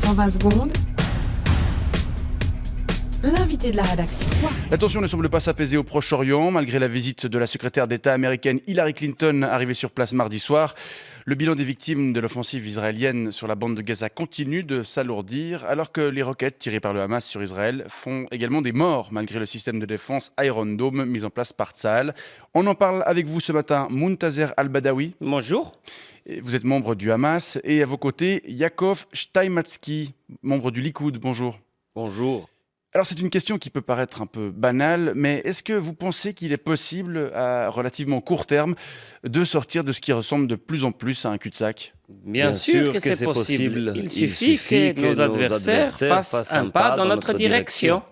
120 secondes. L'invité de la rédaction. La tension ne semble pas s'apaiser au Proche-Orient, malgré la visite de la secrétaire d'État américaine Hillary Clinton, arrivée sur place mardi soir. Le bilan des victimes de l'offensive israélienne sur la bande de Gaza continue de s'alourdir, alors que les roquettes tirées par le Hamas sur Israël font également des morts, malgré le système de défense Iron Dome mis en place par Tsahal. On en parle avec vous ce matin, Muntazer Al-Badawi. Bonjour. Vous êtes membre du Hamas, et à vos côtés, Yaakov Steinmatzki, membre du Likoud. Bonjour. Bonjour. Alors c'est une question qui peut paraître un peu banale, mais est-ce que vous pensez qu'il est possible, à relativement court terme, de sortir de ce qui ressemble de plus en plus à un cul-de-sac ? Bien sûr que c'est possible. Il suffit que nos adversaires fassent un pas dans notre direction.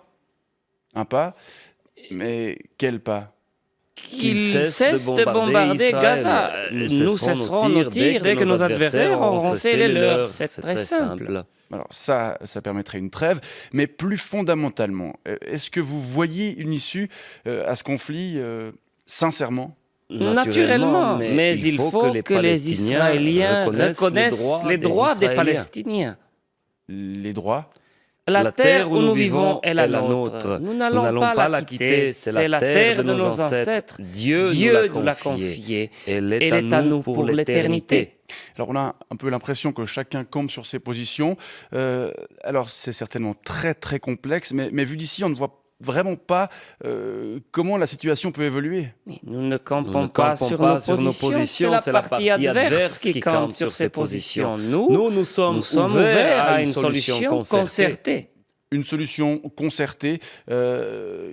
Un pas ? Mais quel pas ? Qu'ils cessent de bombarder Gaza. Nous cesserons nos tirs dès que nos adversaires auront scellé les leurs. C'est très simple. Alors ça permettrait une trêve, mais plus fondamentalement, est-ce que vous voyez une issue à ce conflit, sincèrement ? Naturellement, mais il faut que les Israéliens reconnaissent les droits des Palestiniens. Les droits ? La terre où nous vivons est la nôtre. Nous n'allons pas la quitter. C'est la terre de nos ancêtres. Dieu nous l'a confiée. Elle est à nous pour l'éternité. Alors on a un peu l'impression que chacun campe sur ses positions. Alors c'est certainement très très complexe, mais vu d'ici, on ne voit vraiment pas comment la situation peut évoluer. Nous ne campons pas sur nos positions, c'est la partie adverse qui campe sur ses positions. Nous sommes ouverts à une solution concertée. Une solution concertée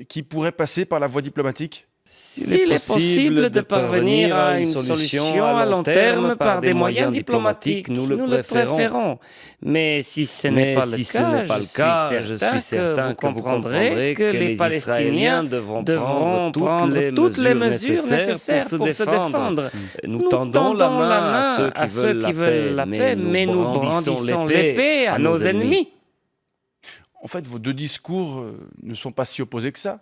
qui pourrait passer par la voie diplomatique ? S'il est possible de parvenir à une solution à long terme par des moyens diplomatiques, nous le préférons. Mais si ce n'est pas le cas, je suis certain que vous comprendrez que les Palestiniens devront prendre toutes les mesures nécessaires pour se défendre. Nous tendons la main à ceux qui veulent la paix, mais nous brandissons l'épée à nos ennemis. En fait, vos deux discours ne sont pas si opposés que ça.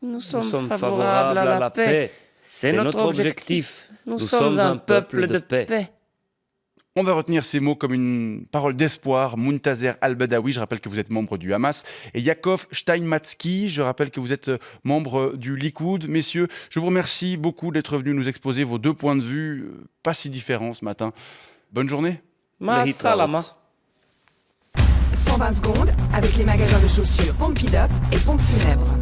Nous sommes favorables à la paix. C'est notre objectif. Nous sommes un peuple de paix. On va retenir ces mots comme une parole d'espoir. Muntazer Al-Badawi, je rappelle que vous êtes membre du Hamas. Et Yaakov Steinmatzki, je rappelle que vous êtes membre du Likoud. Messieurs, je vous remercie beaucoup d'être venus nous exposer vos deux points de vue pas si différents ce matin. Bonne journée. Ma salama. 120 secondes avec les magasins de chaussures Pompidop et Pompe Funèbre.